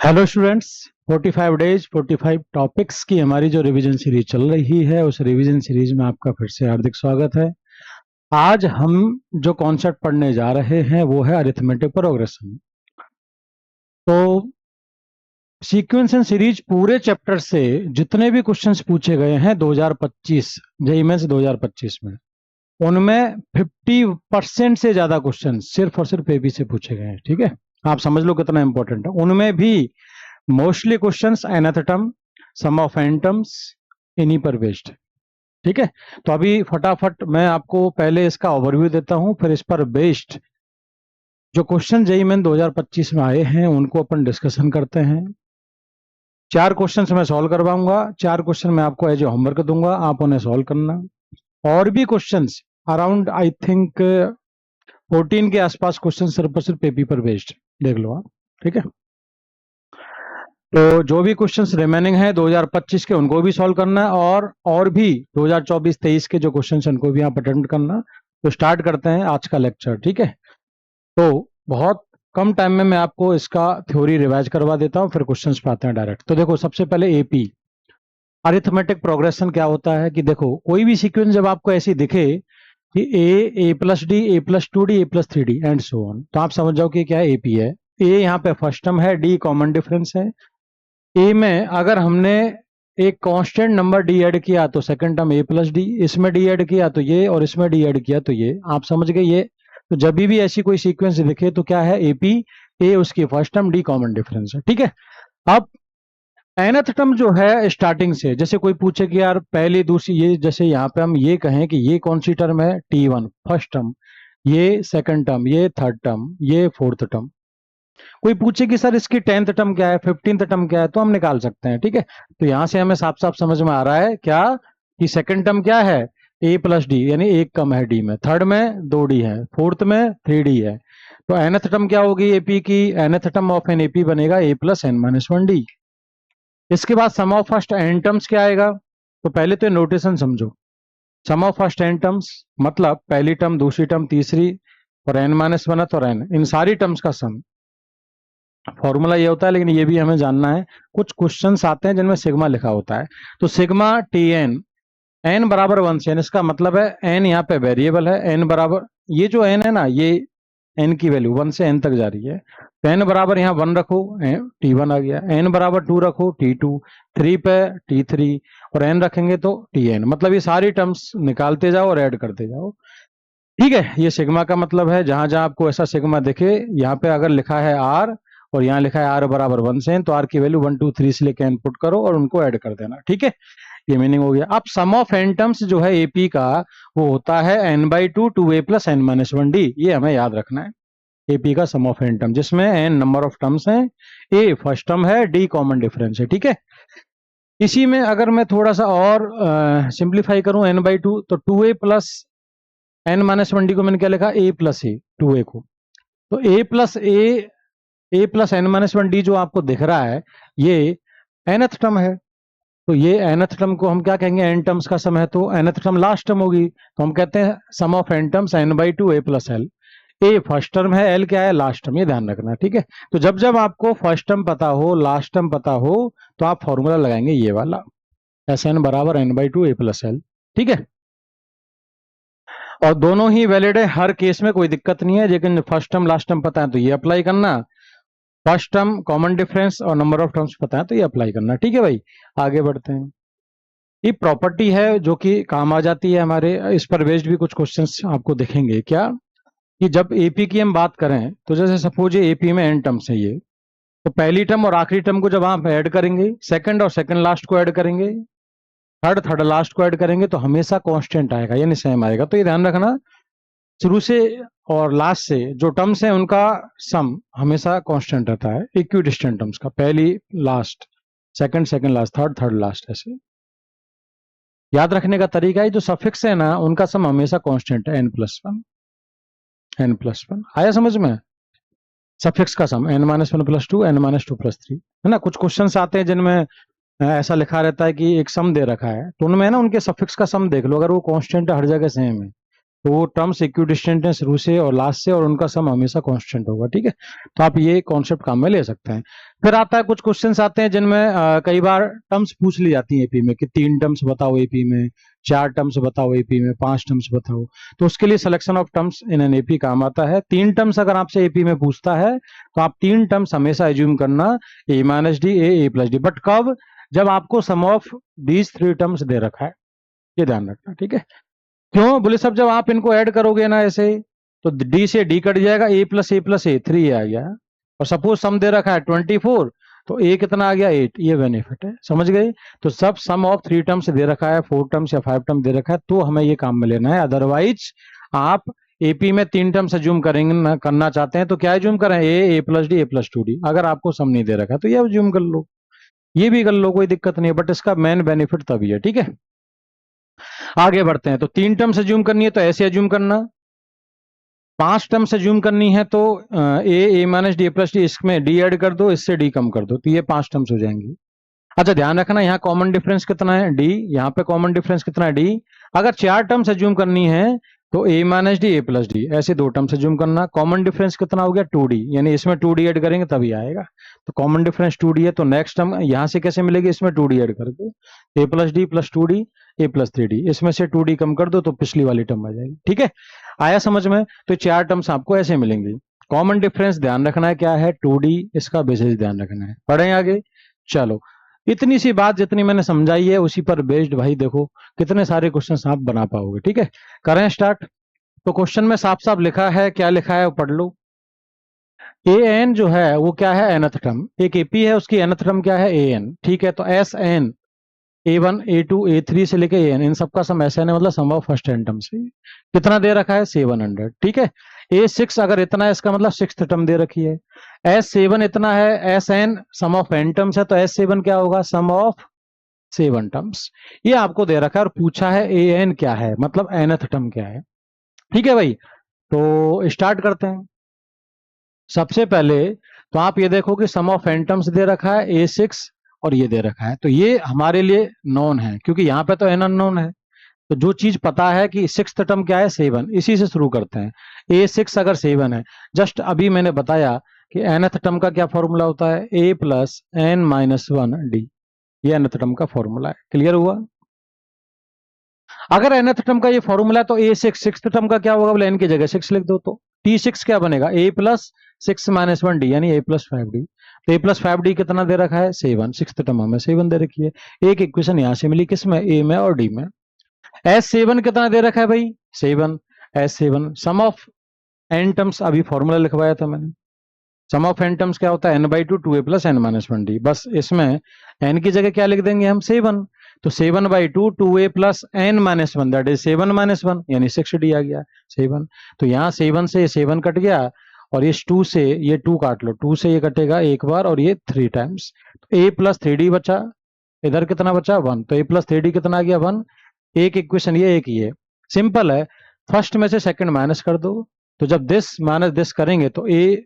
Hello students. 45 days 45 topics की हमारी जो रिवीजन सीरीज चल रही है उस रिवीजन सीरीज में आपका फिर से हार्दिक स्वागत है। आज हम जो कॉन्सेप्ट पढ़ने जा रहे हैं वो है अरिथमेटिक प्रोग्रेशन। तो सीक्वेंस एंड सीरीज पूरे चैप्टर से जितने भी क्वेश्चंस पूछे गए हैं 2025 जेईई मेंस 2025 में, उनमें 50% से ज्यादा क्वेश्चन सिर्फ और सिर्फ एबी से पूछे गए हैं। ठीक है, आप समझ लो कितना इंपॉर्टेंट है। उनमें भी mostly questions nth term, sum of n terms, इन्हीं पर बेस्ड। ठीक है, तो अभी फटाफट मैं आपको पहले इसका ओवरव्यू देता हूं, फिर इस पर बेस्ड जो क्वेश्चन जेईई मेन 2025 में आए हैं उनको अपन डिस्कशन करते हैं। 4 क्वेश्चंस मैं सॉल्व करवाऊंगा, 4 क्वेश्चन मैं आपको एज ए होमवर्क दूंगा, आप उन्हें सॉल्व करना। और भी क्वेश्चंस अराउंड आई थिंक 14 के आसपास क्वेश्चन सिर्फ और सिर्फ पेपर पर बेस्ड देख लो आप। ठीक है, तो जो भी क्वेश्चंस रिमेनिंग है 2025 के उनको भी सॉल्व करना है, और भी 2024-23 के जो क्वेश्चंस हैं उनको भी आप अटेम्प्ट करना। तो स्टार्ट करते हैं आज का लेक्चर। ठीक है, तो बहुत कम टाइम में मैं आपको इसका थ्योरी रिवाइज करवा देता हूं, फिर क्वेश्चंस पे आते हैं डायरेक्ट। तो देखो, सबसे पहले एपी अरिथमेटिक प्रोग्रेशन क्या होता है कि देखो, कोई भी सीक्वेंस जब आपको ऐसी दिखे कि a plus d, a plus 2d, a plus 3d and so on, तो आप समझ जाओ कि क्या एपी है। ए यहाँ पे फर्स्ट टर्म है, डी कॉमन डिफरेंस है। ए में अगर हमने एक कांस्टेंट नंबर डी ऐड किया तो सेकंड टर्म ए प्लस डी, इसमें डी ऐड किया तो ये, और इसमें डी ऐड किया तो ये। आप समझ गए ये। तो जब भी ऐसी कोई सीक्वेंस दिखे तो क्या है, एपी, ए उसकी first term, D common difference है। ठीक है, अब nth टर्म जो है स्टार्टिंग से, जैसे कोई पूछे कि यार पहली दूसरी, ये जैसे यहाँ पे हम ये कहें कि ये कौन सी टर्म है, T1 फर्स्ट टर्म, ये सेकंड टर्म, ये थर्ड टर्म, ये फोर्थ टर्म। कोई पूछे कि सर इसकी 10th टर्म क्या है, 15th टर्म क्या है, तो हम निकाल सकते हैं। ठीक है, तो यहां से हमें साफ साफ समझ में आ रहा है क्या कि सेकंड टर्म क्या है, ए प्लस डी, यानी एक कम है डी में, थर्ड में 2d है, फोर्थ में 3d है। तो nth टर्म क्या होगी एपी की, nth term of an AP बनेगा ए प्लस एन माइनस 1d। इसके बाद सम ऑफ फर्स्ट एन टर्म्स क्या आएगा, तो पहले तो नोटेशन समझो। सम ऑफ फर्स्ट एन टर्म्स मतलब पहली टर्म, दूसरी टर्म, तीसरी, और एन माइनस वन और एन, इन सारी टर्म्स का सम। फॉर्मूला ये होता है, लेकिन ये भी हमें जानना है। कुछ क्वेश्चंस आते हैं जिनमें सिग्मा लिखा होता है, तो सिग्मा टी एन, एन बराबर 1 से n, इसका मतलब है एन यहाँ पे वेरिएबल है। एन बराबर, ये जो एन है ना, ये एन की वैल्यू 1 से n तक जा रही है। तो एन बराबर यहाँ 1 रखो, T1 आ गया। एन बराबर 2 रखो, T2। 3 पे T3, और एन रखेंगे तो Tn। मतलब ये सारी टर्म्स निकालते जाओ और ऐड करते जाओ। ठीक है, ये सिग्मा का मतलब है। जहां जहां आपको ऐसा सिग्मा दिखे, यहाँ पे अगर लिखा है आर और यहाँ लिखा है आर बराबर 1 से n, तो आर की वैल्यू 1 2 3 से लेकर एन पुट करो और उनको ऐड कर देना। ठीक है, ये मीनिंग हो गया। अब सम ऑफ एन टर्म्स जो है एपी का, वो होता है n/2 2a plus n minus 1d। ये हमें याद रखना है, एपी का सम ऑफ एन टर्म, जिसमें एन नंबर ऑफ टर्म्स हैं, ए फर्स्ट टर्म है, डी कॉमन डिफरेंस है। ठीक है, इसी में अगर मैं थोड़ा सा और सिंप्लीफाई करूं n/2, तो 2a plus n minus 1d को मैंने क्या लिखा, a प्लस ए, 2a को। तो a plus n minus 1d जो आपको दिख रहा है, ये nth टर्म है। तो ये nth टर्म को हम क्या कहेंगे, n टर्म्स का सम है, तो nth टर्म लास्ट टर्म होगी, तो हम कहते हैं sum of n terms n/2 a plus l. A first term है, एल क्या है, लास्ट टर्म, ये ध्यान रखना। ठीक है, तो जब जब आपको फर्स्ट टर्म पता हो, लास्ट टर्म पता हो, तो आप फॉर्मूला लगाएंगे ये वाला, एस एन बराबर n/2 a प्लस एल। ठीक है, और दोनों ही वैलिड है, हर केस में कोई दिक्कत नहीं है। लेकिन फर्स्ट टर्म लास्ट टर्म पता है तो ये अप्लाई करना, फर्स्ट टर्म कॉमन डिफरेंस और नंबर ऑफ टर्म्स पता है तो ये अप्लाई करना। ठीक है भाई, आगे बढ़ते हैं। ये प्रॉपर्टी है जो कि काम आ जाती है हमारे, इस पर बेस्ड भी कुछ क्वेश्चंस आपको दिखेंगे। क्या कि जब एपी की हम बात करें, तो जैसे सपोज ये एपी में एन टर्म्स है ये, तो पहली टर्म और आखिरी टर्म को जब आप ऐड करेंगे, सेकंड और सेकंड लास्ट को ऐड करेंगे, थर्ड लास्ट को ऐड करेंगे, तो हमेशा कांस्टेंट आएगा, यानी सेम आएगा। तो ये ध्यान रखना, शुरू से और लास्ट से जो टर्म्स हैं उनका सम हमेशा कांस्टेंट रहता है, इक्विडिस्टेंट टर्म्स का, पहली last, second last, third last, ऐसे याद रखने का तरीका है। जो सफिक्स है ना, उनका सम हमेशा कांस्टेंट है, n+1, n+1 आया समझ में। सफिक्स का सम n-1 + 2, n-2 + 3, है ना। कुछ क्वेश्चंस आते हैं जिनमें ऐसा लिखा रहता है कि एक सम दे रखा है, तो उनमें ना उनके सफिक्स का सम देख लो, अगर वो कांस्टेंट हर जगह सेम है, तो वो टर्म्स इक्विडिस्टेंट है शुरू से और लास्ट से, और उनका सम हमेशा कांस्टेंट होगा, ठीक है। तो आप ये कॉन्सेप्ट काम में ले सकते हैं। फिर आता है कुछ क्वेश्चंस आते हैं जिनमें कई बार टर्म्स पूछ ली जाती हैं एपी में कि 3 टर्म्स बताओ एपी में, 4 टर्म्स बताओ एपी में, 5 टर्म्स बताओ। तो उसके लिए selection of terms in an AP काम आता है। 3 टर्म्स अगर आपसे एपी में पूछता है तो आप 3 टर्म्स हमेशा एज्यूम करना, a minus d, a plus d. But कब? जब आपको सम ऑफ दीज 3 टर्म्स दे रखा है, ये ध्यान रखना, ठीक है। क्यों बोले सब, जब आप इनको ऐड करोगे ना ऐसे, तो डी से डी कट जाएगा, ए प्लस ए 3 आ गया। और सपोज सम दे रखा है 24, तो ए कितना आ गया 8, ये बेनिफिट है, समझ गए। तो सब सम ऑफ 3 टर्म्स दे रखा है, 4 टर्म्स या 5 टर्म दे रखा है, तो हमें ये काम में लेना है। अदरवाइज आप एपी में 3 टर्म्स एज्यूम करेंगे ना, करना चाहते हैं तो क्या एज्यूम करें, ए plus d, a plus 2 D. अगर आपको सम नहीं दे रखा है तो ये एज्यूम कर लो, ये भी कर लो, कोई दिक्कत नहीं है। बट इसका मेन बेनिफिट तभी है, ठीक है। आगे बढ़ते हैं। तो 3 टर्म्स एज्यूम करनी है तो ऐसे एज्यूम करना, 5 टर्म्स एज्यूम करनी है तो a minus d, a plus D, इसमें डी ऐड कर दो, इससे डी कम कर दो, तो ये 5 टर्म्स हो जाएंगी। अच्छा ध्यान रखना, यहाँ कॉमन डिफरेंस कितना है, डी। यहाँ पे कॉमन डिफरेंस कितना है, डी। अगर 4 टर्म्स एज्यूम करनी है तो a minus d, a plus D, ऐसे 2 टर्म्स एज्यूम करना। कॉमन डिफरेंस कितना हो गया, 2d, यानी इसमें 2d ऐड करेंगे तभी आएगा। तो कॉमन डिफरेंस 2d है, तो नेक्स्ट टर्म यहाँ से कैसे मिलेगी, इसमें 2d ऐड कर दो, ए plus D plus 2d, a plus 3d, इसमें से 2d कम कर दो तो पिछली वाली टर्म आ जाएगी, ठीक है। आया समझ में? तो 4 टर्म्स आपको ऐसे मिलेंगी। कॉमन डिफरेंस ध्यान रखना है क्या है, 2d, इसका बेसिस ध्यान रखना है। पढ़ें आगे, चलो। इतनी सी बात जितनी मैंने समझाई है उसी पर बेस्ड भाई देखो कितने सारे क्वेश्चंस आप बना पाओगे, ठीक है। करें स्टार्ट। तो क्वेश्चन में साफ साफ लिखा है, क्या लिखा है वो पढ़ लो। ए एन जो है वो क्या है, एनथ टर्म। एक एपी है, उसकी एनथ टर्म क्या है, ए एन, ठीक है। तो S N, A1 A2 A3 से लेके AN, इन सबका सम SN है, मतलब सम ऑफ फर्स्ट एन टर्म से। कितना दे रखा है, 700, ठीक है। A6 अगर इतना है, इसका मतलब 6th टर्म दे रखी है। S7 इतना है, SN sum of n terms है, तो S7 क्या होगा, सम ऑफ 7 टर्म्स। ये आपको दे रखा है और पूछा है AN क्या है, मतलब nth टर्म क्या है, ठीक है भाई। तो स्टार्ट करते हैं। सबसे पहले तो आप ये देखो कि सम ऑफ n टर्म्स दे रखा है A6 और ये दे रखा है, तो ये हमारे लिए नॉन है क्योंकि यहाँ पे तो n अननोन है। तो जो चीज पता है कि 6th टर्म क्या है, 7, इसी से शुरू करते हैं। A6 अगर 7 है, जस्ट अभी मैंने बताया कि nth टर्म का क्या फॉर्मूला होता है, a plus N minus 1d, ये nth टर्म का फॉर्मूला है। क्लियर हुआ? अगर nth टर्म का ये फॉर्मूला है तो A6 6th टर्म का क्या होगा, बोले n की जगह 6 लिख दो, तो T6 क्या बनेगा, a प्लस 6 माइनस 1d, यानी a प्लस 5d। तो a प्लस 5d कितना दे रखा है, 7, 6th टर्म हमें 7 दे रखी है। एक इक्वेशन यहां से मिली, किसमें, a में और d में। S7 कितना दे रखा है भाई, 7। S7 sum of n terms, अभी फॉर्मूला लिखवाया था मैंने। सम ऑफ n टर्म्स क्या होता है, n/2 2a plus n minus 1d। बस इसमें n की जगह क्या लिख देंगे हम, 7। तो 7/2 2a plus n minus 1, that is 7 minus 1, यानी 6d आ गया 7। तो यहाँ 7 से 7 कट गया और इस 2 से ये 2 काट लो, 2 से ये कटेगा एक बार और ये 3 टाइम्स। तो a प्लस 3d बचा, इधर कितना बचा 1, तो a प्लस 3d कितना आ गया 1। एक इक्वेशन ये, एक ये, सिंपल है। फर्स्ट में से सेकंड माइनस कर दो, तो जब दिस माइनस दिस करेंगे तो a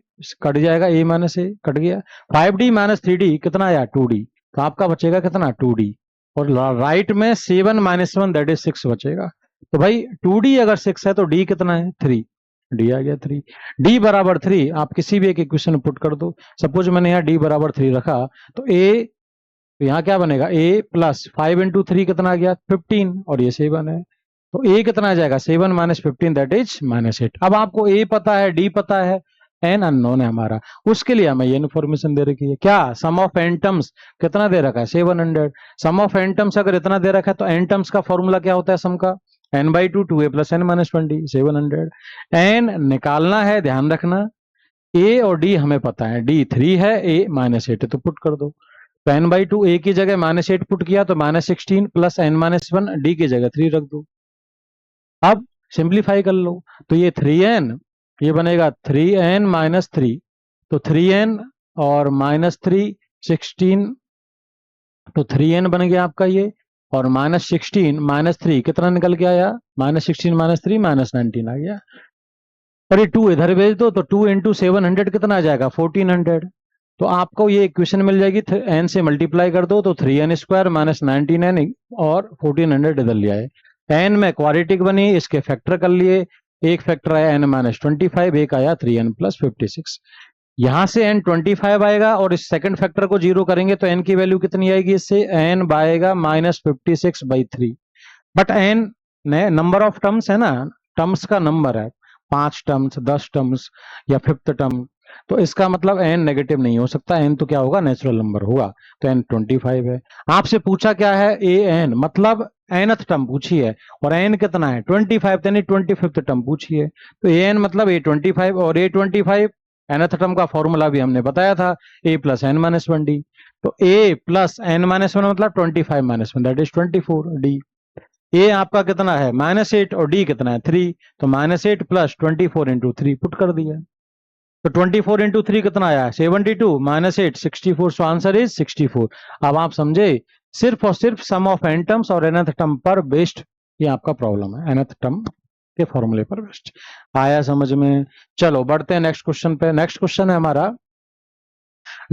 कट जाएगा, a माइनस a कट गया। 5d माइनस 3d कितना आया, 2d। तो आपका बचेगा कितना, 2d। और राइट में 7 माइनस 1 दैट इज 6 बचेगा। तो भाई 2d अगर 6 है तो d कितना है, 3, d आ गया 3। d बराबर 3 आप किसी भी एक इक्वेशन में पुट कर दो। सपोज मैंने यहाँ d बराबर 3 रखा, तो a, तो यहाँ क्या बनेगा, a प्लस 5 इंटू 3 कितना आ गया, 15, और ये 7 है। तो a कितना आ जाएगा, 7 माइनस 15 दैट इज -8। अब आपको a पता है, d पता है, n अननोन है हमारा, उसके लिए हमें ये इन्फॉर्मेशन दे रखी है। क्या, सम ऑफ n टर्म्स कितना दे रखा है, 700। सम ऑफ n टर्म्स अगर इतना दे रखा है तो n टर्म्स का फॉर्मूला क्या होता है सम का, n/2 2a plus n minus 1d, 700। n निकालना है, ध्यान रखना, a और d हमें पता है, d 3 है, a -8 है, तो पुट कर दो। तो n/2 a की जगह -8 पुट किया तो -16 प्लस n-1 d की जगह 3 रख दो। अब सिंप्लीफाई कर लो, तो ये 3n, ये बनेगा 3n माइनस 3, तो 3n और -3 16, तो 3n बन गया आपका ये, और -16 -3 कितना निकल के आया, -16 -3 -19 आ गया। और ये 2 इधर भेज दो, तो 2 इंटू 700 कितना आ जाएगा, 1400। तो आपको ये इक्वेशन मिल जाएगी, n से मल्टीप्लाई कर दो तो 3n स्क्वायर माइनस 19n और 1400 इधर ले आए। एन में क्वाड्रेटिक बनी, इसके फैक्टर कर लिए, एक फैक्टर आया एन माइनस 25, एक आया 3n प्लस 56। यहां से n 25 आएगा और इस सेकंड फैक्टर को जीरो करेंगे तो n की वैल्यू कितनी आएगी, इससे n आएगा minus 56/3। But n number of terms है ना, टर्म्स का नंबर है, 5 टर्म्स, 10 टर्म्स या फिफ्थ टर्म, तो इसका मतलब n नेगेटिव नहीं हो सकता, n तो क्या होगा, नेचुरल नंबर होगा। तो n 25 है। आपसे पूछा क्या है, ए एन मतलब nth टर्म पूछी है, और n कितना है 25, यानी 25th टर्म पूछी है। तो ए एन मतलब a25, और a25 nth टर्म का फॉर्मूला भी हमने बताया था, a plus N minus 1d। तो a प्लस एन माइनस 1 मतलब 25 माइनस 1 दैट इज 24d। ए आपका कितना है -8 और डी कितना है 3, तो -8 प्लस 24 इंटू 3 पुट कर दिया। तो 24 इंटू 3 कितना आया 72, -8 64, सो आंसर इज 64। अब आप समझे, सिर्फ और सिर्फ सम ऑफ एन टर्म्स और nth टर्म पर बेस्ड ये आपका प्रॉब्लम है, nth टर्म के फॉर्मूले पर बेस्ड। आया समझ में? चलो बढ़ते हैं नेक्स्ट क्वेश्चन पे। नेक्स्ट क्वेश्चन है हमारा,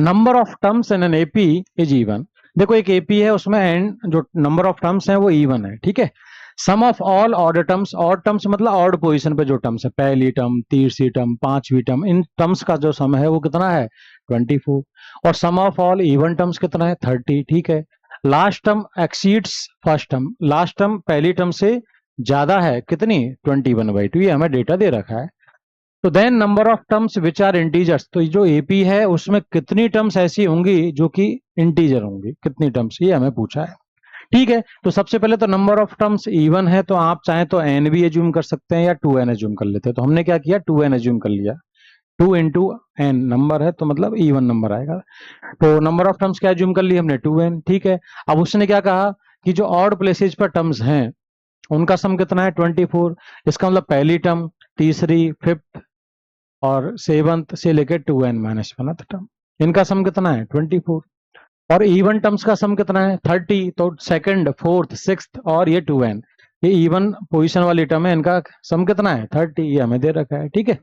number of terms in an AP is even. देखो एक एपी है, उसमें एन जो नंबर ऑफ टर्म्स है वो इवन है, ठीक है। Sum of all odd terms, odd terms मतलब ऑड पोजीशन पे जो टर्म्स है, पहली टर्म, तीसरी टर्म, पांचवी टर्म, इन टर्म्स का जो सम है वो कितना है 24। और सम ऑफ ऑल इवन टर्म्स कितना है 30, ठीक है। Last term exceeds first term, last term पहली टर्म से ज्यादा है कितनी 21/2, ये हमें डेटा दे रखा है। तो then number of terms which are integers, तो जो एपी है उसमें कितनी टर्म्स ऐसी होंगी जो कि इंटीजर होंगी, कितनी टर्म्स, ये हमें पूछा है, ठीक है। तो सबसे पहले तो नंबर ऑफ टर्म्स इवन है, तो आप चाहें तो एन भी एज्यूम कर सकते हैं या 2n एज्यूम कर लेते हैं। तो हमने क्या किया 2n एज्यूम कर लिया, 2 इंटू एन नंबर है तो मतलब इवन नंबर आएगा। तो नंबर ऑफ टर्म्स क्या एज्यूम कर ली हमने 2n, ठीक है। अब उसने क्या कहा कि जो ऑड प्लेसेज पर टर्म्स हैं उनका सम कितना है 24। इसका मतलब पहली टर्म, तीसरी, फिफ्थ और सेवंथ से लेकर 2n-1 टर्म, इनका सम कितना है 24। और इवन टर्म्स का सम कितना है 30, तो सेकंड, फोर्थ, सिक्स्थ और ये 2n, ये इवन पोजीशन वाली टर्म है, इनका सम कितना है 30, ये हमें दे रखा है, ठीक है।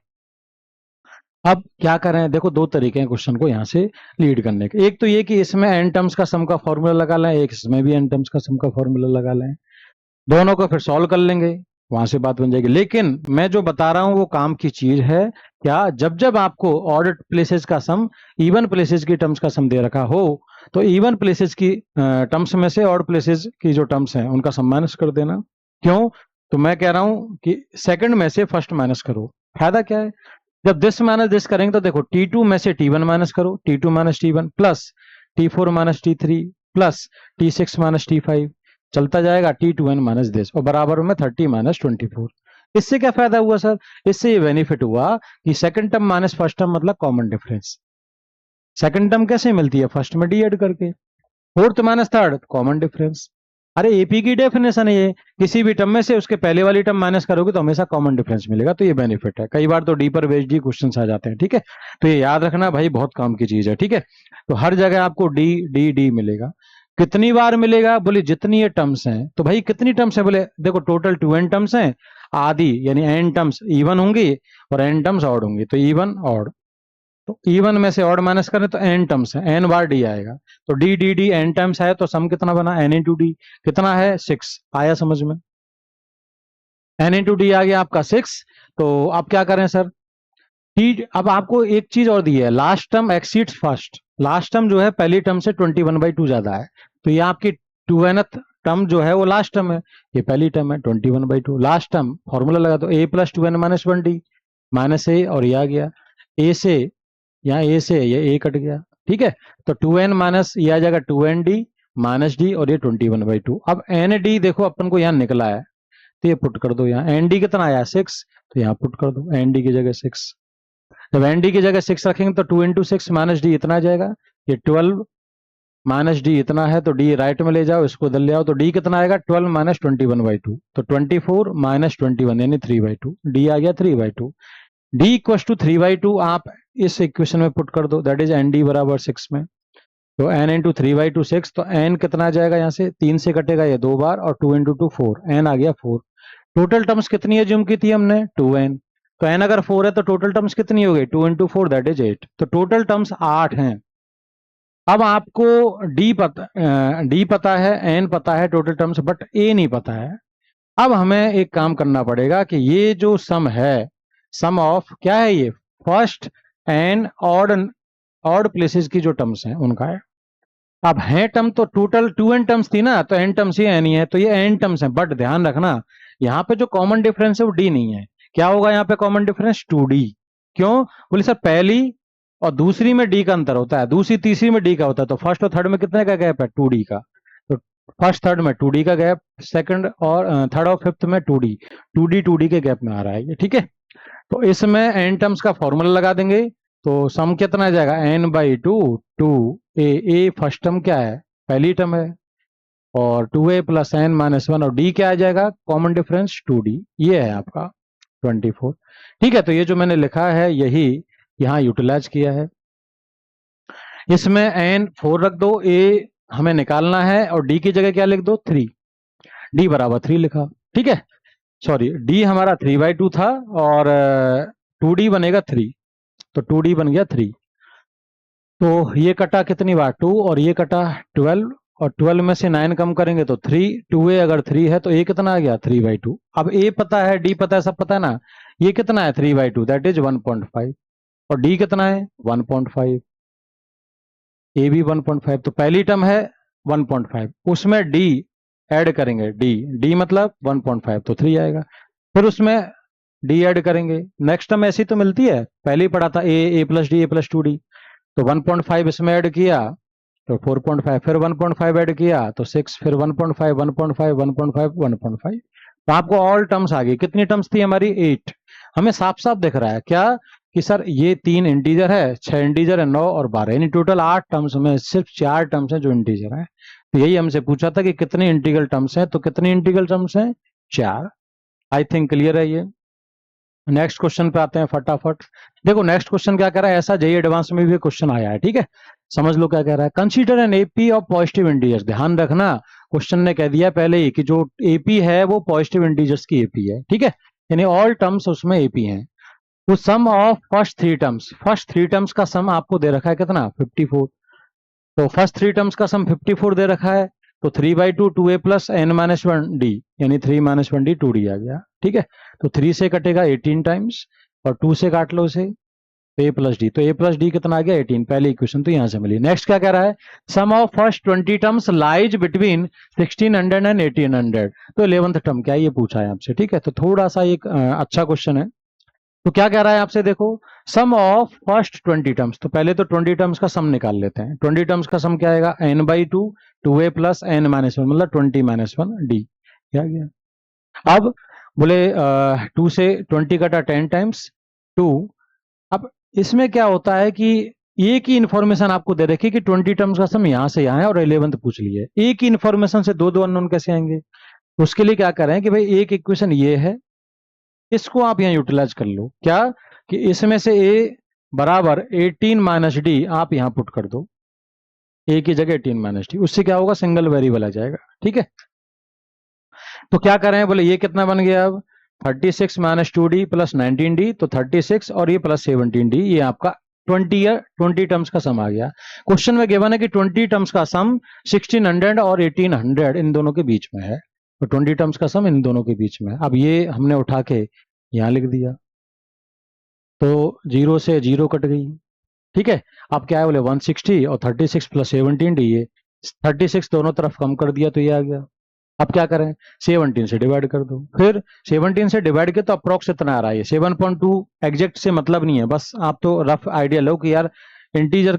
अब क्या करें, देखो दो तरीके हैं क्वेश्चन को यहाँ से लीड करने के। एक तो ये कि इसमें n टर्म्स का सम का फॉर्मूला लगा लें, एक इसमें भी n टर्म्स का सम का फॉर्मूला लगा लें, दोनों को फिर सॉल्व कर लेंगे, वहां से बात बन जाएगी। लेकिन मैं जो बता रहा हूं वो काम की चीज है। क्या, जब जब आपको ऑड प्लेसेस का सम इवन प्लेसेस की टर्म्स का सम दे रखा हो, तो इवन प्लेसेस की टर्म्स में से ऑड प्लेसेस की जो टर्म्स हैं उनका सम माइनस कर देना। क्यों? तो मैं कह रहा हूं कि सेकंड में से फर्स्ट माइनस करो। फायदा क्या है, जब दिस माइनस दिस करेंगे तो देखो T2 में से T1 माइनस करो, T2 minus T1 plus T4 minus T3 plus T6 minus T5, चलता जाएगा T2n माइनस दिस, और बराबर में 30 माइनस 24। इससे क्या फायदा हुआ सर, इससे ये बेनिफिट हुआ कि second term minus first term मतलब कॉमन डिफरेंस। सेकंड टर्म कैसे मिलती है, फर्स्ट में डी ऐड करके, fourth minus third common difference. अरे एपी की डेफिनेशन है ये, किसी भी टर्म में से उसके पहले वाली टर्म माइनस करोगे तो हमेशा कॉमन डिफरेंस मिलेगा, तो ये बेनिफिट है। कई बार तो डी पर बेस्ड ही क्वेश्चंस आ जाते हैं, ठीक है। तो ये याद रखना भाई, बहुत काम की चीज है, ठीक है। तो हर जगह आपको डी डी डी मिलेगा। कितनी बार मिलेगा, बोले जितनी ये टर्म्स हैं। तो भाई कितनी टर्म्स है, बोले देखो टोटल 2n टर्म्स हैं, आधी यानी n टर्म्स इवन होंगी और n टर्म्स ऑड होंगी, तो इवन ऑड, तो इवन में से ऑड माइनस करें तो n टर्म्स है, n बार d आएगा, तो d d d n terms है, तो सम कितना बना n इंटू डी, कितना है 6। आया समझ में, n इंटू डी आ गया आपका 6। तो अब क्या करें सर, t, अब आपको एक चीज और दी है, last term exceeds first, last term जो है पहली टर्म से 21/2 ज्यादा है, तो ये आपकी 2nth टर्म जो है वो लास्ट टर्म है, ये पहली टर्म है 21/2, लास्ट टर्म फॉर्मूला लगा दो a प्लस 2n-1d माइनस ए, और ये आ गया a से, यहाँ ए से ये ए कट गया, ठीक है। तो 2n माइनस ये आ जाएगा 2nd माइनस डी, और ये 21/2। अब एन डी देखो अपन को यहाँ निकला है, तो ये पुट कर दो यहाँ, एन डी कितना आया 6, तो यहाँ पुट कर दो एन डी की जगह 6। जब एन डी की जगह 6 रखेंगे तो 2 इंटू 6 माइनस डी इतना आ जाएगा, ये 12 माइनस डी इतना है, तो डी राइट में ले जाओ, इसको इधर ले आओ, तो डी कितना आएगा 12 माइनस 21/2, तो 24 माइनस 21 यानी 3/2, डी आ गया 3/2। डी इक्वल टू 3/2 आप इस इक्वेशन में पुट कर दो, दैट इज एन डी बराबर 6 में, तो एन इंटू 3/2 6, तो एन कितना आ जाएगा, यहाँ से 3 से कटेगा ये 2 बार, और 2 इंटू 2 4, एन आ गया 4। टोटल टर्म्स कितनी है ज्यूम की थी हमने 2n, तो एन अगर 4 है तो टोटल टर्म्स कितनी हो गई 2 इंटू 4 दैट इज 8, तो टोटल टर्म्स 8 हैं। अब आपको डी पता है, एन पता है टोटल टर्म्स, बट ए नहीं पता है। अब हमें एक काम करना पड़ेगा कि ये जो सम है, सम ऑफ क्या है, ये फर्स्ट एंड ऑड प्लेसेस की जो टर्म्स हैं उनका है। अब है टर्म तो टोटल 2n टर्म्स थी ना, तो n टर्म्स ही n ही है, तो ये n टर्म्स है। बट ध्यान रखना यहाँ पे जो कॉमन डिफरेंस है वो d नहीं है। क्या होगा यहाँ पे कॉमन डिफरेंस? 2d। क्यों? बोले सर पहली और दूसरी में d का अंतर होता है, दूसरी तीसरी में d का होता है, तो फर्स्ट और थर्ड में कितने का गैप है? 2d का। तो फर्स्ट थर्ड में 2d का गैप, सेकंड और थर्ड और फिफ्थ में 2d, 2d के गैप में आ रहा है ये, ठीक है। तो इसमें n टर्म्स का फॉर्मूला लगा देंगे, तो सम कितना आ जाएगा? n by two, two a first term क्या है? पहली टर्म है, और 2a प्लस n माइनस 1, और d क्या आ जाएगा? कॉमन डिफरेंस 2d, ये है आपका 24। ठीक है, तो ये जो मैंने लिखा है यही यहाँ यूटिलाइज किया है। इसमें n 4 रख दो, a हमें निकालना है, और d की जगह क्या लिख दो? 3, d बराबर 3 लिखा, ठीक है। सॉरी, d हमारा 3/2 था, और 2d बनेगा 3, तो 2d बन गया 3। तो ये कटा कितनी बार? 2, और ये कटा 12, और 12 में से 9 कम करेंगे तो 3, 2a अगर 3 है तो a कितना आ गया? 3/2। अब a पता है, d पता है, सब पता है ना। ये कितना है? 3/2, दैट इज 1.5, और d कितना है? 1.5, a भी 1.5, तो पहली टर्म है 1.5, उसमें d ऐड करेंगे, d मतलब 1.5, तो 3 आएगा। फिर उसमें d ऐड करेंगे, नेक्स्ट टर्म ऐसी तो मिलती है, पहले ही पढ़ा था, a plus D, a plus 2d, तो 1.5 इसमें ऐड किया तो 4.5, फिर 1.5 ऐड किया तो 6, फिर 1.5, 1.5, 1.5, 1.5, तो आपको ऑल टर्म्स आ गई। कितनी टर्म्स थी हमारी? 8। हमें साफ साफ दिख रहा है क्या कि सर ये 3 इंटीजर है, 6 इंटीजर है, 9 और 12, यानी टोटल 8 टर्म्स में सिर्फ 4 टर्म्स हैं जो इंटीजर है। तो यही हमसे पूछा था कि कितने इंटीग्रल टर्म्स हैं, तो कितने इंटीग्रल टर्म्स हैं? 4। आई थिंक क्लियर है ये। नेक्स्ट क्वेश्चन पे आते हैं फटाफट। देखो नेक्स्ट क्वेश्चन क्या कह रहा है, ऐसा जेईई एडवांस में भी क्वेश्चन आया है, ठीक है। समझ लो क्या कह रहा है। Consider an AP of positive integers. ध्यान रखना क्वेश्चन ने कह दिया पहले ही कि जो एपी है वो पॉजिटिव इंटीजर्स की एपी है, ठीक है, यानी ऑल टर्म्स उसमें एपी हैं। तो sum of first 3 terms, first 3 terms का सम आपको दे रखा है कितना? 54। तो फर्स्ट 3 टर्म्स का सम 54 दे रखा है, तो 3/2 2a plus n minus 1d, यानी 3 माइनस 1d 2d आ गया, ठीक है। तो 3 से कटेगा 18 टाइम्स, और 2 से काट लो इसे, a प्लस डी, तो a प्लस डी कितना आ गया? 18। पहली इक्वेशन तो यहां से मिली। नेक्स्ट क्या कह रहा है? Sum of first 20 terms lies between 1600 and 1800। तो 11th टर्म क्या है ये पूछा है आपसे, ठीक है। तो थोड़ा सा एक अच्छा क्वेश्चन है। तो क्या कह रहा है आपसे? देखो सम ऑफ फर्स्ट 20 टर्म्स, तो पहले तो 20 टर्म्स का सम निकाल लेते हैं। 20 टर्म्स का सम क्या आएगा? n/2 2a plus n minus 1, मतलब 20 माइनस 1d, क्या गया। अब बोले 2 से 20 कटा 10 टाइम्स 2। अब इसमें क्या होता है कि एक ही इंफॉर्मेशन आपको दे रखी कि 20 टर्म्स का सम यहां से यहां है, और 11th पूछ लिए। एक ही इंफॉर्मेशन से दो अननोन कैसे आएंगे? उसके लिए क्या कर रहे हैं कि भाई एक इक्वेशन ये है, इसको आप यहाँ यूटिलाइज कर लो, क्या कि इसमें से a बराबर 18 माइनस डी आप यहाँ पुट कर दो, a की जगह 18 माइनस डी, उससे क्या होगा? सिंगल वेरिएबल आ जाएगा, ठीक है। तो क्या कर रहे हैं? बोले ये कितना बन गया अब? 36 माइनस 2d प्लस 19d, तो 36 और ये प्लस 17d, ये आपका 20 टर्म्स का सम आ गया। क्वेश्चन में गिवन है कि 20 टर्म्स का सम 1600 और 1800 इन दोनों के बीच में है, तो 20 टर्म्स का सम इन दोनों के बीच में है। अब ये हमने उठा के यहां लिख दिया, तो 0 से 0 कट गई, ठीक है। अब क्या है? बोले 160 और 36 प्लस 17d, ये 36 दोनों तरफ कम कर दिया तो ये आ गया। अब क्या करें? 17 से डिवाइड कर दो, फिर 17 से डिवाइड के तो अप्रोक्स इतना आ रहा है। 7.2 एग्जैक्ट से मतलब नहीं है, बस आप तो रफ आइडिया लो कि यार इंटीजर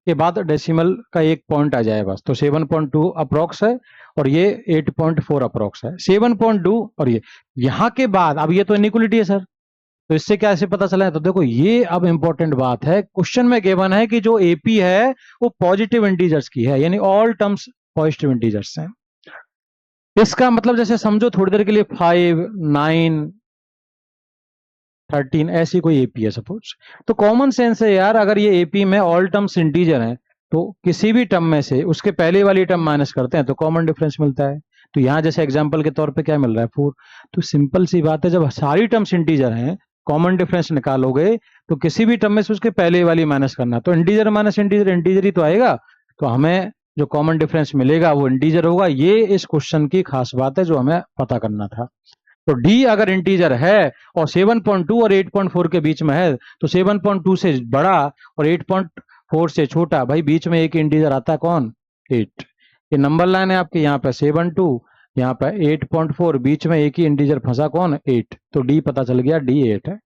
के बाद डेसिमल का एक पॉइंट आ जाए बस, तो 7.2 अप्रोक्स है, और ये 8.4 अप्रोक्स है। 7.2 और ये यहाँ के बाद, अब ये तो इनइक्वलिटी है सर, तो इससे क्या ऐसे पता चला है? तो देखो ये अब इंपॉर्टेंट बात है, क्वेश्चन में गिवन है कि जो एपी है वो पॉजिटिव इंटीजर्स की है, यानी ऑल टर्म्स पॉजिटिव इंटीजर्स हैं। इसका मतलब जैसे समझो थोड़ी देर के लिए 5, 9, 13 ऐसी कोई एपी है सपोज, तो कॉमन सेंस है यार, अगर ये एपी में ऑल टर्म्स इंटीजर हैं तो किसी भी टर्म में से उसके पहले वाली टर्म माइनस करते हैं तो कॉमन डिफरेंस मिलता है। तो यहां जैसे एग्जांपल के तौर पे क्या मिल रहा है? 4। तो सिंपल सी बात है, जब सारी टर्म्स इंटीजर हैं, कॉमन डिफरेंस निकालोगे तो किसी भी टर्म में से उसके पहले वाली माइनस करना, तो इंटीजर माइनस इंटीजर इंटीजर ही तो आएगा। तो हमें जो कॉमन डिफरेंस मिलेगा वो इंटीजर होगा। ये इस क्वेश्चन की खास बात है जो हमें पता करना था। तो डी अगर इंटीजर है और 7.2 और 8.4 के बीच में है तो 7.2 से बड़ा और 8.4 से छोटा, भाई बीच में एक इंटीजर आता है कौन, 8। ये नंबर लाइन है आपके, यहाँ पे 7.2, यहाँ पे 8.4, बीच में एक ही इंटीजर फंसा कौन, 8। तो डी पता चल गया, डी 8 है।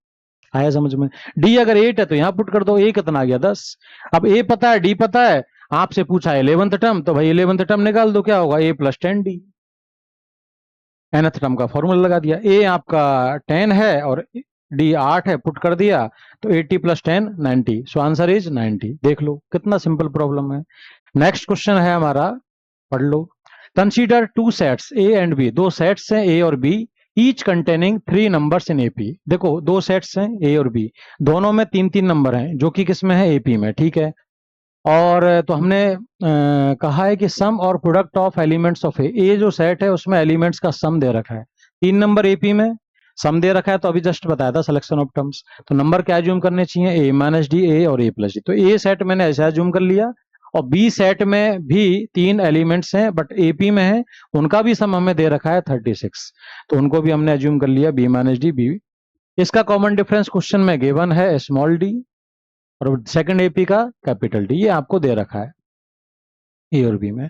आया समझ में? डी अगर 8 है तो यहाँ पुट कर दो, ए कितना आ गया, 10। अब ए पता है, डी पता है, आपसे पूछा है 11th टर्म, तो भाई 11th टर्म निकाल दो, क्या होगा, ए प्लस 10 डी। nth टर्म का फॉर्मूला लगा दिया, ए आपका 10 है और डी 8 है, पुट कर दिया तो 80 प्लस 10 90, सो आंसर इज 90। देख लो कितना सिंपल प्रॉब्लम है। नेक्स्ट क्वेश्चन है हमारा, पढ़ लो। Consider two sets A and B, दो सेट्स हैं ए और B, each containing 3 numbers in AP. देखो दो सेट्स हैं ए और बी, दोनों में 3 नंबर हैं जो कि किस में है, एपी में, ठीक है। और तो हमने कहा है कि सम और प्रोडक्ट ऑफ एलिमेंट्स ऑफ ए जो सेट है उसमें एलिमेंट्स का सम दे रखा है, 3 नंबर एपी में सम दे रखा है। तो अभी जस्ट बताया था सिलेक्शन ऑफ टर्म्स, तो नंबर क्या एज्यूम करने चाहिए, ए माइनस डी, ए और ए प्लस डी। तो ए सेट मैंने ऐसा एज्यूम कर लिया, और बी सेट में भी 3 एलिमेंट्स हैं बट एपी में है, उनका भी सम हमें दे रखा है 36, तो उनको भी हमने एज्यूम कर लिया बी माइनस डी, बी। इसका कॉमन डिफरेंस क्वेश्चन में गिवन है स्मॉल डी, और सेकंड एपी का कैपिटल डी, ये आपको दे रखा है ए और बी में।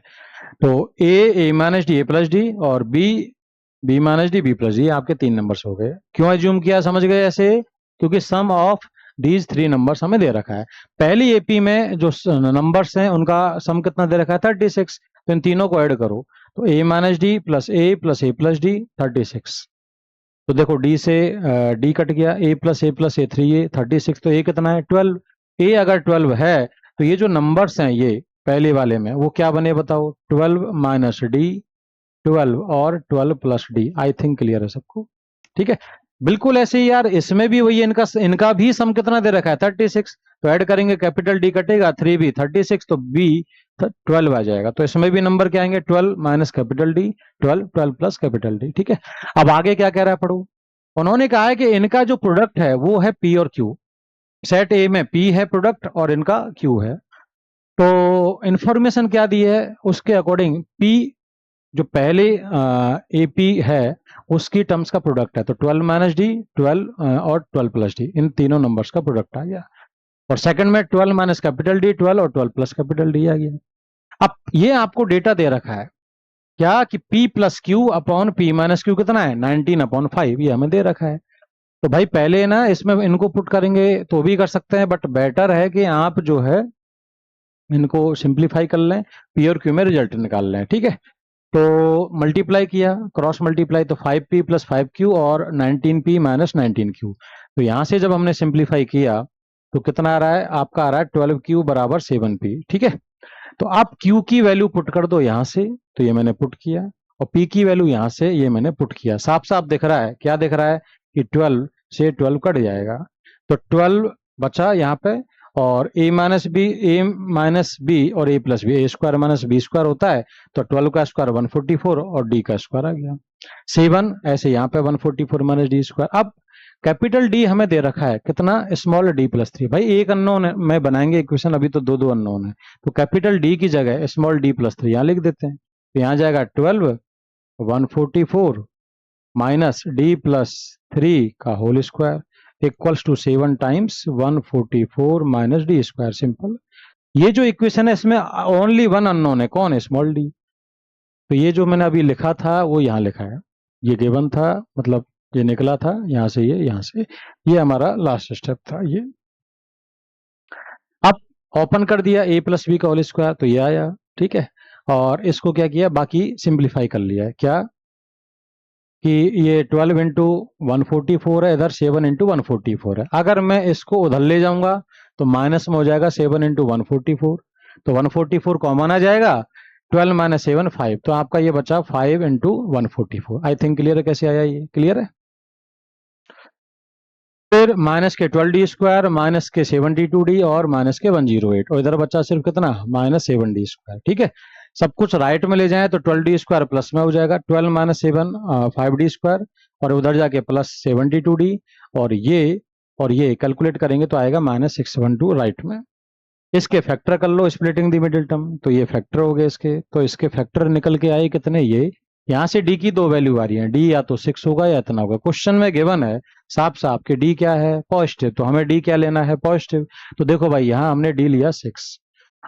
तो a minus d, a plus d, और b minus d, b plus d, आपके 3 नंबर्स हो गए। क्यों एज्यूम किया, समझ गए ऐसे, क्योंकि सम ऑफ दीज 3 नंबर्स हमें दे रखा है। पहली एपी में जो नंबर्स हैं उनका सम कितना दे रखा है, 36, तो इन तीनों को ऐड करो, तो a minus D plus A plus D 36। तो देखो डी से डी कट गया, ए प्लस ए 3, ए 36, तो ए कितना है, 12। ए अगर 12 है तो ये जो नंबर्स हैं ये पहले वाले में वो क्या बने बताओ, 12 माइनस डी, 12 और 12 plus D. I think clear है सबको, ठीक है। बिल्कुल ऐसे ही यार इसमें भी वही, इनका इनका भी सम कितना दे रखा है, 36, तो ऐड करेंगे, कैपिटल डी कटेगा, 3 भी 36, तो बी 12 आ जाएगा। तो इसमें भी नंबर क्या आएंगे, 12 minus capital D, 12 plus capital D, ठीक है। अब आगे क्या कह रहा है पढ़ो, उन्होंने कहा है कि इनका जो प्रोडक्ट है वो है पी और क्यू। सेट ए में पी है प्रोडक्ट और इनका क्यू है। तो इंफॉर्मेशन क्या दी है उसके अकॉर्डिंग, पी जो पहले एपी है उसकी टर्म्स का प्रोडक्ट है, तो 12 माइनस डी, 12 और 12 प्लस डी, इन तीनों नंबर्स का प्रोडक्ट आ गया। और सेकंड में 12 माइनस कैपिटल डी, 12 और 12 प्लस कैपिटल डी आ गया। अब ये आपको डेटा दे रखा है क्या, कि P plus Q upon P minus Q कितना है, 19/5, ये हमें दे रखा है। तो भाई पहले ना इसमें इनको पुट करेंगे तो भी कर सकते हैं, बट बेटर है कि आप जो है इनको सिंप्लीफाई कर लें, P और Q में रिजल्ट निकाल लें, ठीक है। तो मल्टीप्लाई किया, क्रॉस मल्टीप्लाई, तो 5P प्लस 5Q और 19P माइनस 19Q। तो यहां से जब हमने सिंप्लीफाई किया तो कितना आ रहा है, आपका आ रहा है 12Q बराबर 7P, ठीक है। तो आप Q की वैल्यू पुट कर दो यहां से, तो ये मैंने पुट किया, और P की वैल्यू यहां से ये मैंने पुट किया। साफ साफ दिख रहा है, क्या दिख रहा है कि 12 से 12 कट जाएगा, तो 12 बचा यहाँ पे, और a माइनस बी और a plus b, a square minus b square होता है, तो 12 का स्क्वायर 144 और d का स्क्वायर आ गया 7। ऐसे यहाँ पे 144 माइनस डी स्क्वायर। अब कैपिटल डी हमें दे रखा है कितना, स्मॉल डी प्लस 3। भाई एक अननोन में बनाएंगे इक्वेशन, अभी तो दो अननोन है, तो कैपिटल डी की जगह स्मॉल डी प्लस 3 यहाँ लिख देते हैं। तो यहाँ जाएगा 12 144 माइनस डी प्लस 3 का whole square equals to 7 times 144 minus d square. Simple. ये जो इक्वेशन है इसमें ओनली वन अननोन है, कौन है, स्मॉल डी। तो ये जो मैंने अभी लिखा था वो यहाँ लिखा है, ये गिवन था, मतलब ये निकला था यहाँ से, ये यहाँ से, ये हमारा लास्ट स्टेप था ये। अब ओपन कर दिया a प्लस बी का होल स्क्वायर, तो ये आया, ठीक है। और इसको क्या किया, बाकी सिंप्लीफाई कर लिया है, क्या कि ये 12 इंटू 144 है, इधर 7 इंटू 144 है। अगर मैं इसको उधर ले जाऊंगा तो माइनस में हो जाएगा 7 इंटू 144, तो 144 कॉमन आ जाएगा, 12 माइनस 7 5, तो आपका ये बचा 5 इंटू 144। आई थिंक क्लियर है, कैसे आया ये, क्लियर है। फिर माइनस के 12d स्क्वायर, माइनस के 72d और माइनस के 108, और इधर बचा सिर्फ कितना, माइनस 7d स्क्वायर, ठीक है। सब कुछ राइट में ले जाएं तो 12d स्क्वायर प्लस में हो जाएगा, 12 माइनस 7 5d स्क्वायर, और उधर जाके प्लस 72d, और ये कैलकुलेट करेंगे तो आएगा -612 राइट में। इसके फैक्टर कर लो स्प्लिटिंग द मिडिल टर्म, तो ये फैक्टर हो गए इसके, तो इसके फैक्टर निकल के आए कितने, ये यहाँ से डी की दो वैल्यू आ रही है, डी या तो 6 होगा या इतना होगा। क्वेश्चन में गिवन है साफ साफ कि डी क्या है, पॉजिटिव, तो हमें डी क्या लेना है, पॉजिटिव। तो देखो भाई यहाँ हमने डी लिया 6।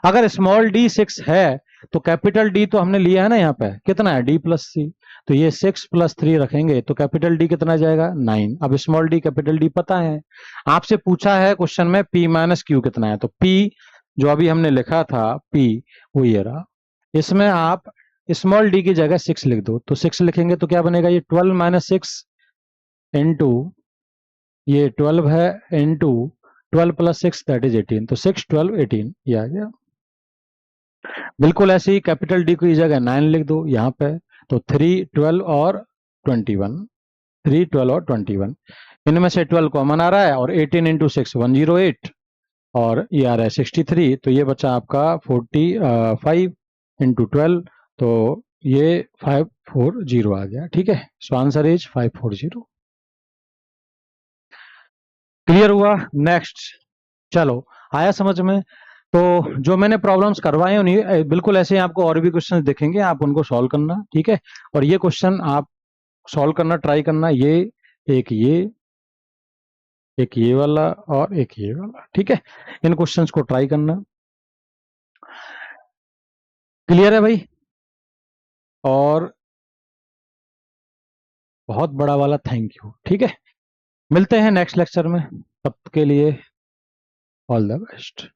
अगर स्मॉल डी 6 है तो कैपिटल डी तो हमने लिया है ना, यहाँ पे कितना है, डी प्लस सी। तो ये 6 + 3 रखेंगे तो कैपिटल डी कितना जाएगा, 9। अब स्मॉल डी कैपिटल डी पता है, आपसे पूछा है क्वेश्चन में पी माइनस क्यू कितना है, तो पी जो अभी हमने लिखा था पी, वो ये रहा। इसमें आप स्मॉल डी की जगह 6 लिख दो, तो 6 लिखेंगे तो क्या बनेगा, ये 12 - 6 इंटू, ये 12 है, इंटू 12 + 6 दैट इज 18, तो 6 12 18 ये आ गया। बिल्कुल ऐसे ही कैपिटल डी की जगह 9 लिख दो यहाँ पे, तो 3 12 और 21, 3 12 और 21, इनमें से 12 कॉमन आ रहा है, और 18 इंटू 6 108, और ये आ रहा है 63, तो ये बचा आपका 45 इंटू 12, तो ये 540 आ गया। ठीक है, सो आंसर इज 540। क्लियर हुआ? नेक्स्ट, चलो आया समझ में? तो जो मैंने प्रॉब्लम्स करवाए उन्हीं बिल्कुल ऐसे ही आपको और भी क्वेश्चन दिखेंगे, आप उनको सॉल्व करना। ठीक है, और ये क्वेश्चन आप सॉल्व करना ट्राई करना, ये एक ये एक ये वाला और एक ये वाला। ठीक है, इन क्वेश्चंस को ट्राई करना। क्लियर है भाई? और बहुत बड़ा वाला थैंक यू। ठीक है, मिलते हैं नेक्स्ट लेक्चर में, तब के लिए ऑल द बेस्ट।